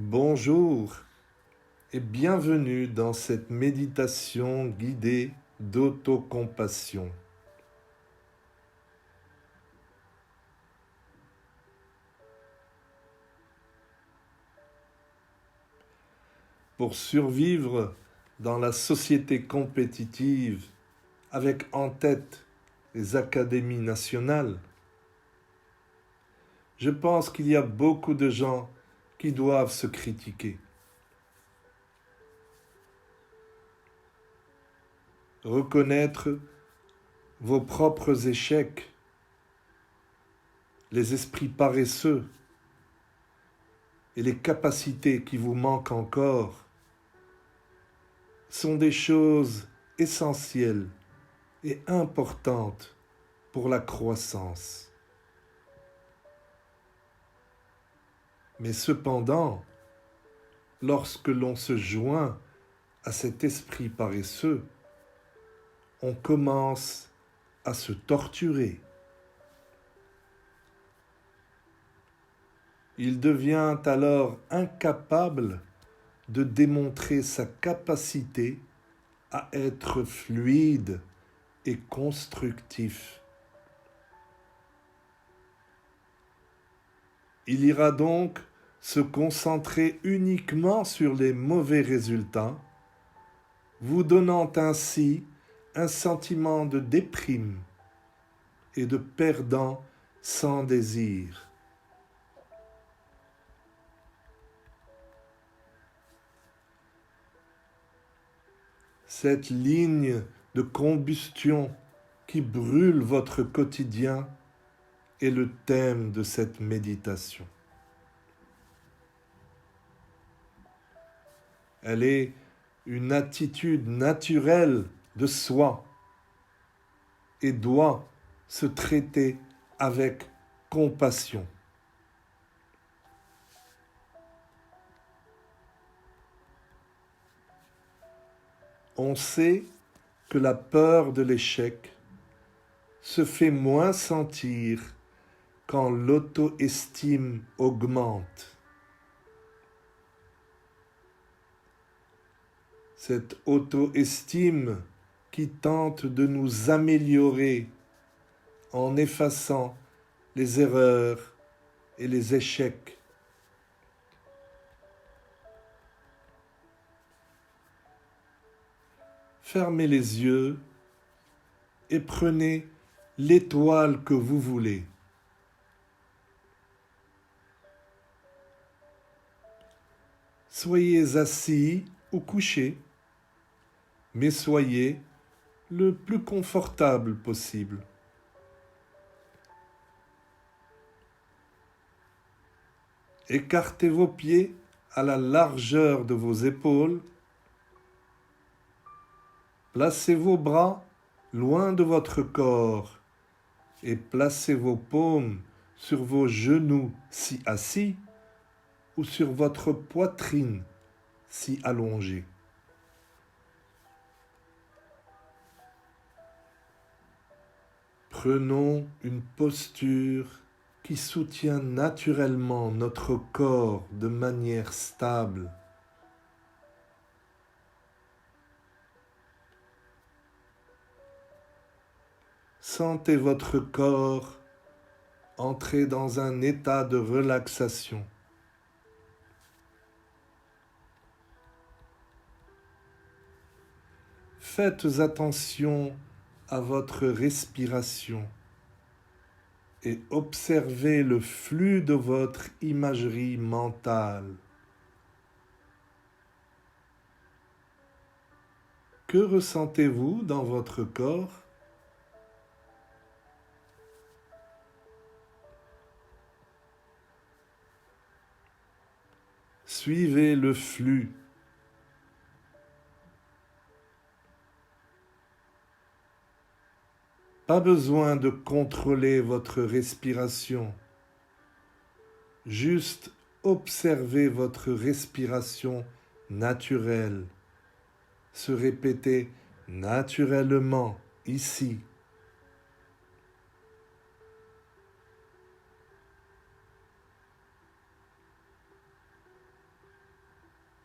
Bonjour et bienvenue dans cette méditation guidée d'autocompassion. Pour survivre dans la société compétitive avec en tête les académies nationales, je pense qu'il y a beaucoup de gens qui doivent se critiquer. Reconnaître vos propres échecs, les esprits paresseux et les capacités qui vous manquent encore sont des choses essentielles et importantes pour la croissance. Mais cependant, lorsque l'on se joint à cet esprit paresseux, on commence à se torturer. Il devient alors incapable de démontrer sa capacité à être fluide et constructif. Il ira donc se concentrer uniquement sur les mauvais résultats, vous donnant ainsi un sentiment de déprime et de perdant sans désir. Cette ligne de combustion qui brûle votre quotidien est le thème de cette méditation. Elle est une attitude naturelle de soi et doit se traiter avec compassion. On sait que la peur de l'échec se fait moins sentir quand l'auto-estime augmente. Cette auto-estime qui tente de nous améliorer en effaçant les erreurs et les échecs. Fermez les yeux et prenez l'étoile que vous voulez. Soyez assis ou couché, mais soyez le plus confortable possible. Écartez vos pieds à la largeur de vos épaules. Placez vos bras loin de votre corps et placez vos paumes sur vos genoux si assis ou sur votre poitrine si allongée. Prenons une posture qui soutient naturellement notre corps de manière stable. Sentez votre corps entrer dans un état de relaxation. Faites attention à votre respiration et observez le flux de votre imagerie mentale. Que ressentez-vous dans votre corps ? Suivez le flux. Pas besoin de contrôler votre respiration. Juste observez votre respiration naturelle. Se répéter naturellement ici.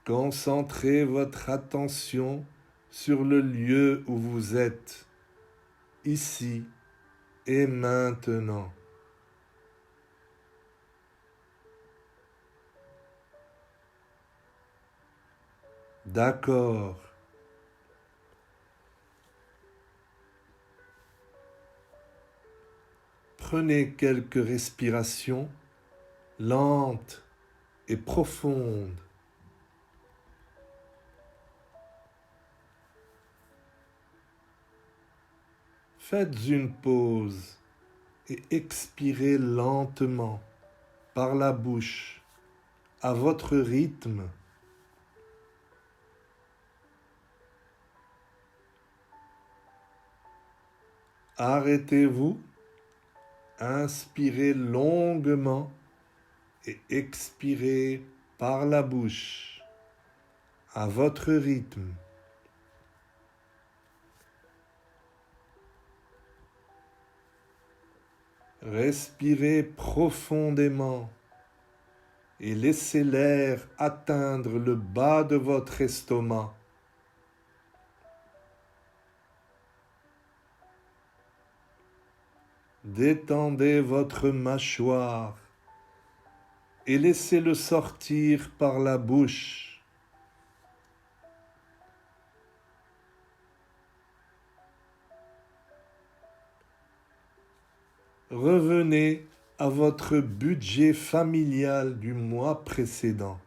Concentrez votre attention sur le lieu où vous êtes, ici et maintenant. D'accord. Prenez quelques respirations lentes et profondes. Faites une pause et expirez lentement par la bouche à votre rythme. Arrêtez-vous, inspirez longuement et expirez par la bouche à votre rythme. Respirez profondément et laissez l'air atteindre le bas de votre estomac. Détendez votre mâchoire et laissez-le sortir par la bouche. Revenez à votre budget familial du mois précédent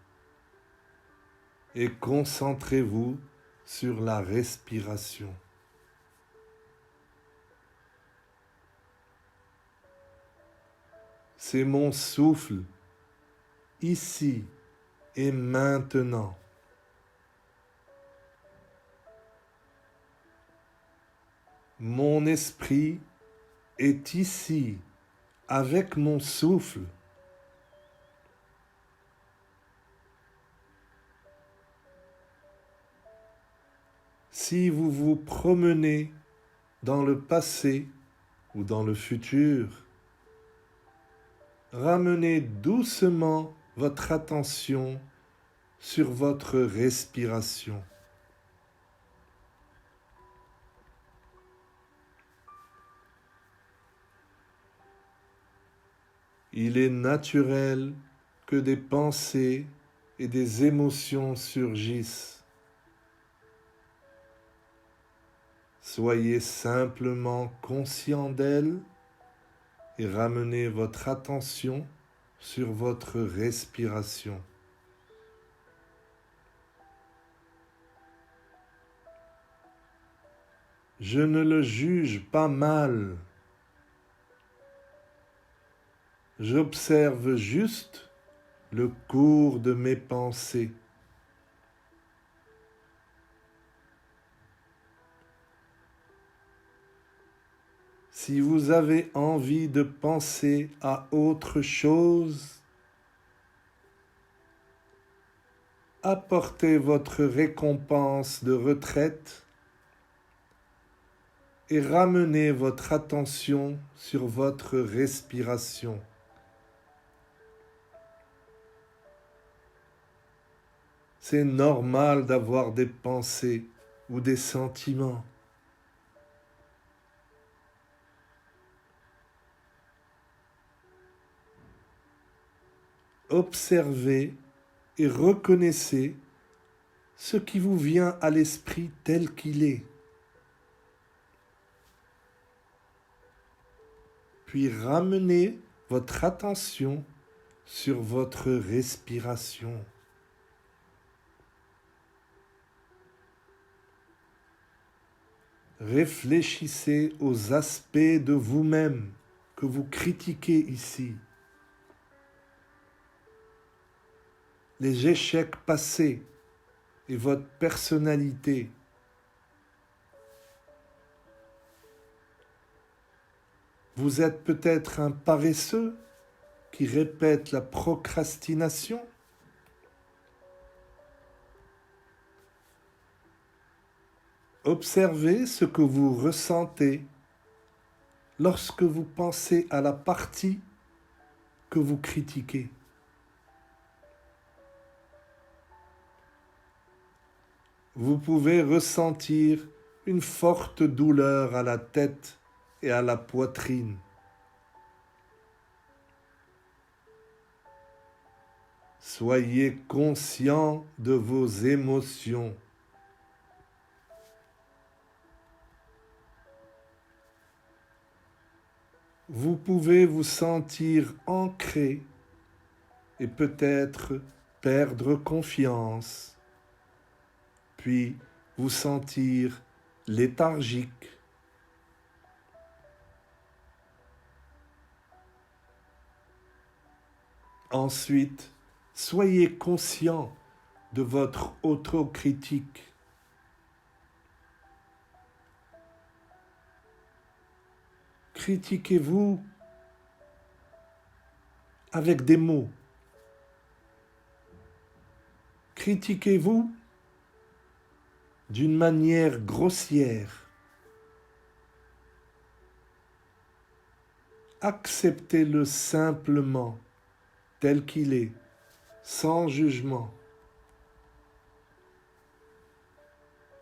et concentrez-vous sur la respiration. C'est mon souffle, ici et maintenant. Mon esprit est ici avec mon souffle. Si vous vous promenez dans le passé ou dans le futur, ramenez doucement votre attention sur votre respiration. Il est naturel que des pensées et des émotions surgissent. Soyez simplement conscient d'elles et ramenez votre attention sur votre respiration. Je ne le juge pas mal. J'observe juste le cours de mes pensées. Si vous avez envie de penser à autre chose, apportez votre récompense de retraite et ramenez votre attention sur votre respiration. C'est normal d'avoir des pensées ou des sentiments. Observez et reconnaissez ce qui vous vient à l'esprit tel qu'il est. Puis ramenez votre attention sur votre respiration. Réfléchissez aux aspects de vous-même que vous critiquez ici. Les échecs passés et votre personnalité. Vous êtes peut-être un paresseux qui répète la procrastination. Observez ce que vous ressentez lorsque vous pensez à la partie que vous critiquez. vous pouvez ressentir une forte douleur à la tête et à la poitrine. Soyez conscient de vos émotions. Vous pouvez vous sentir ancré et peut-être perdre confiance, puis vous sentir léthargique. Ensuite, soyez conscient de votre autocritique. Critiquez-vous avec des mots. Critiquez-vous d'une manière grossière. Acceptez-le simplement tel qu'il est, sans jugement.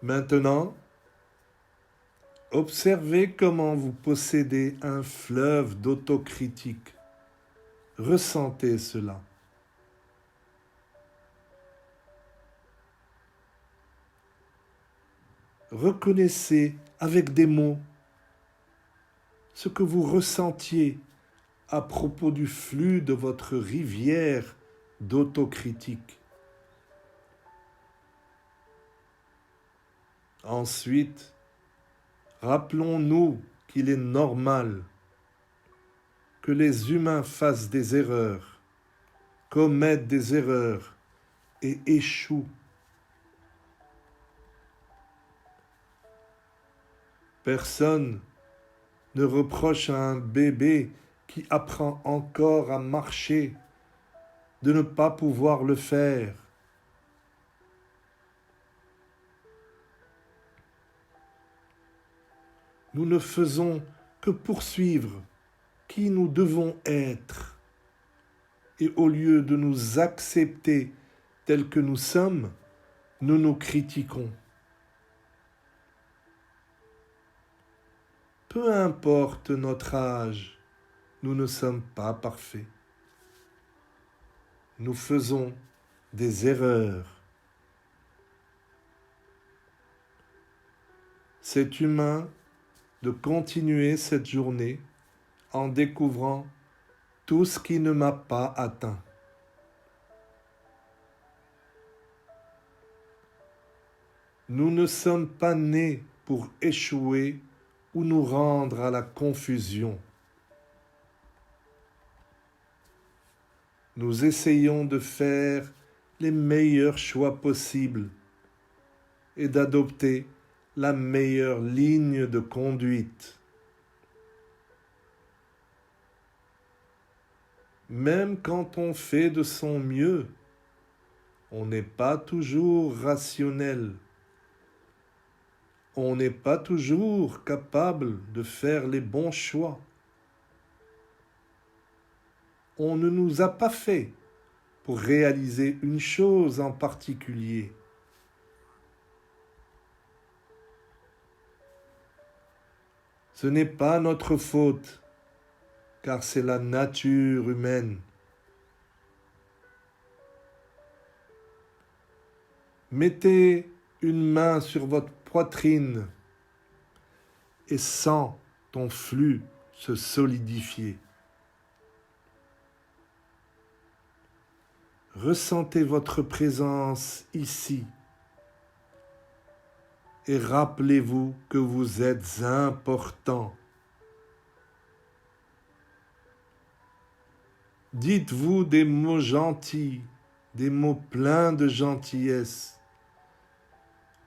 Maintenant, observez comment vous possédez un fleuve d'autocritique. Ressentez cela. Reconnaissez avec des mots ce que vous ressentiez à propos du flux de votre rivière d'autocritique. Ensuite, rappelons-nous qu'il est normal que les humains fassent des erreurs, commettent des erreurs et échouent. Personne ne reproche à un bébé qui apprend encore à marcher de ne pas pouvoir le faire. Nous ne faisons que poursuivre qui nous devons être. Et au lieu de nous accepter tels que nous sommes, nous nous critiquons. Peu importe notre âge, nous ne sommes pas parfaits. Nous faisons des erreurs. C'est humain de continuer cette journée en découvrant tout ce qui ne m'a pas atteint. Nous ne sommes pas nés pour échouer ou nous rendre à la confusion. Nous essayons de faire les meilleurs choix possibles et d'adopter la meilleure ligne de conduite. Même quand on fait de son mieux, on n'est pas toujours rationnel. On n'est pas toujours capable de faire les bons choix. On ne nous a pas fait pour réaliser une chose en particulier. Ce n'est pas notre faute, car c'est la nature humaine. Mettez une main sur votre poitrine et sens ton flux se solidifier. Ressentez votre présence ici et rappelez-vous que vous êtes important. Dites-vous des mots gentils, des mots pleins de gentillesse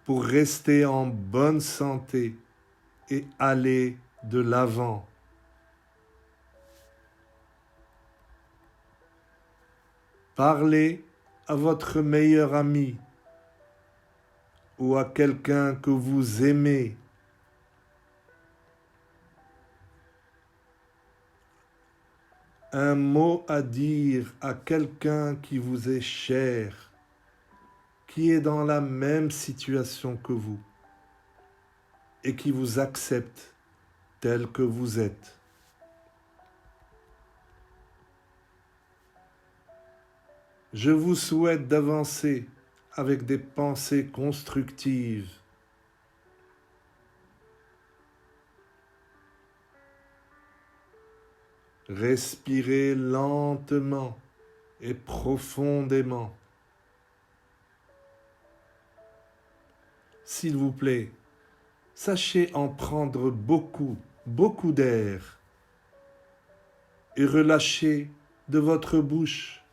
pour rester en bonne santé et aller de l'avant. Parlez à votre meilleur ami ou à quelqu'un que vous aimez. Un mot à dire à quelqu'un qui vous est cher, qui est dans la même situation que vous et qui vous accepte tel que vous êtes. Je vous souhaite d'avancer avec des pensées constructives. Respirez lentement et profondément. S'il vous plaît, sachez en prendre beaucoup d'air et relâchez de votre bouche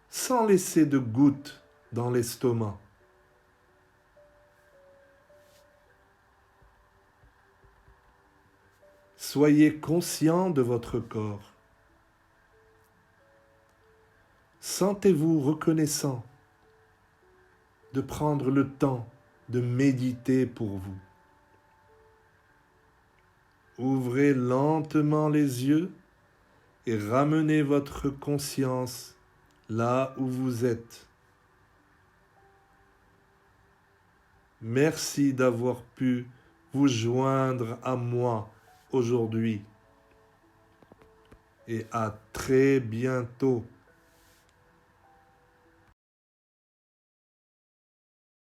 sans laisser de gouttes dans l'estomac. Soyez conscient de votre corps. Sentez-vous reconnaissant de prendre le temps de méditer pour vous. Ouvrez lentement les yeux et ramenez votre conscience là où vous êtes. Merci d'avoir pu vous joindre à moi aujourd'hui et à très bientôt.